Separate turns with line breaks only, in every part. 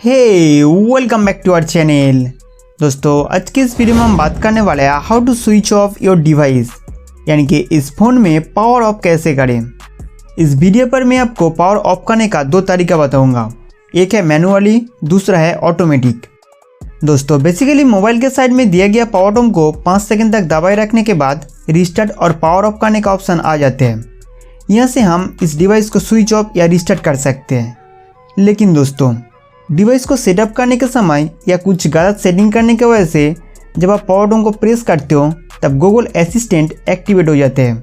Welcome back to our channel. दोस्तों आज की इस वीडियो में हम बात करने वाले हैं how to switch off your device, यानी कि इस फ़ोन में पावर ऑफ कैसे करें। इस वीडियो पर मैं आपको पावर ऑफ करने का दो तरीका बताऊंगा, एक है मैनुअली, दूसरा है ऑटोमेटिक। दोस्तों बेसिकली मोबाइल के साइड में दिया गया पावर बटन को 5 सेकंड तक दबाए रखने के बाद रिस्टार्ट और पावर ऑफ करने का ऑप्शन आ जाते हैं। यहाँ से हम इस डिवाइस को स्विच ऑफ या रिस्टार्ट कर सकते हैं। लेकिन दोस्तों डिवाइस को सेटअप करने के समय या कुछ गलत सेटिंग करने की वजह से जब आप पावर बटन को प्रेस करते हो तब गूगल असिस्टेंट एक्टिवेट हो जाते हैं।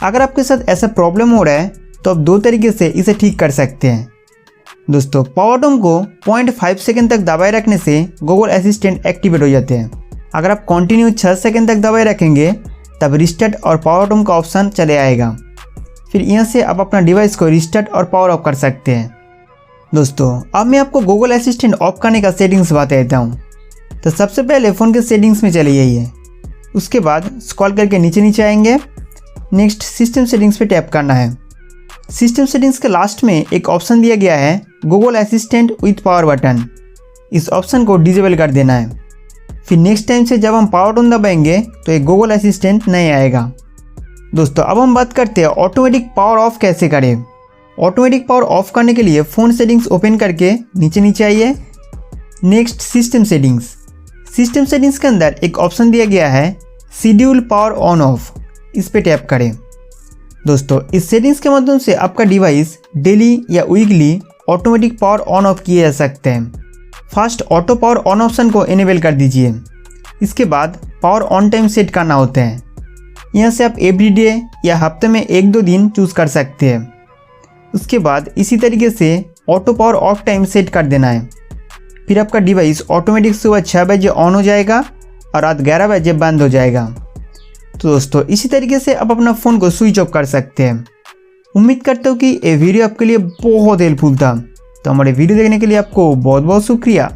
अगर आपके साथ ऐसा प्रॉब्लम हो रहा है तो आप दो तरीके से इसे ठीक कर सकते हैं। दोस्तों पावर बटन को 0.5 सेकंड तक दबाए रखने से गूगल असिस्टेंट एक्टिवेट हो जाते हैं। अगर आप कंटिन्यू 6 सेकंड तक दबाए रखेंगे तब रिस्टार्ट और पावर बटन का ऑप्शन चले आएगा। फिर यहाँ से आप अपना डिवाइस को रिस्टार्ट और पावर ऑफ कर सकते हैं। दोस्तों अब मैं आपको गूगल असिस्टेंट ऑफ करने का सेटिंग्स बता देता हूँ। तो सबसे पहले फ़ोन के सेटिंग्स में चले जाइए, उसके बाद स्क्रॉल करके नीचे आएंगे। नेक्स्ट सिस्टम सेटिंग्स पे टैप करना है। सिस्टम सेटिंग्स के लास्ट में एक ऑप्शन दिया गया है Google assistant with power button, इस ऑप्शन को डिसेबल कर देना है। फिर नेक्स्ट टाइम से जब हम पावर बटन दबाएंगे तो एक गूगल असिस्टेंट नहीं आएगा। दोस्तों अब हम बात करते हैं ऑटोमेटिक पावर ऑफ कैसे करें। ऑटोमेटिक पावर ऑफ करने के लिए फ़ोन सेटिंग्स ओपन करके नीचे आइए। Next system settings. System settings के अंदर एक ऑप्शन दिया गया है शेड्यूल पावर ऑन ऑफ, इस पे टैप करें। दोस्तों इस सेटिंग्स के माध्यम से आपका डिवाइस डेली या weekly automatic power on off किए जा सकते हैं। First auto power on option को इनेबल कर दीजिए। इसके बाद पावर ऑन टाइम सेट करना होता है। यहाँ से आप एवरीडे या हफ्ते में 1-2 दिन चूज़ कर सकते हैं। उसके बाद इसी तरीके से auto power of time set कर देना है। फिर आपका डिवाइस ऑटोमेटिक सुबह 6 बजे ऑन हो जाएगा और रात 11 बजे बंद हो जाएगा। तो दोस्तों इसी तरीके से आप अपना फ़ोन को स्विच ऑफ कर सकते हैं। उम्मीद करता हूँ कि ये वीडियो आपके लिए बहुत हेल्पफुल था। तो हमारे वीडियो देखने के लिए आपको बहुत बहुत शुक्रिया।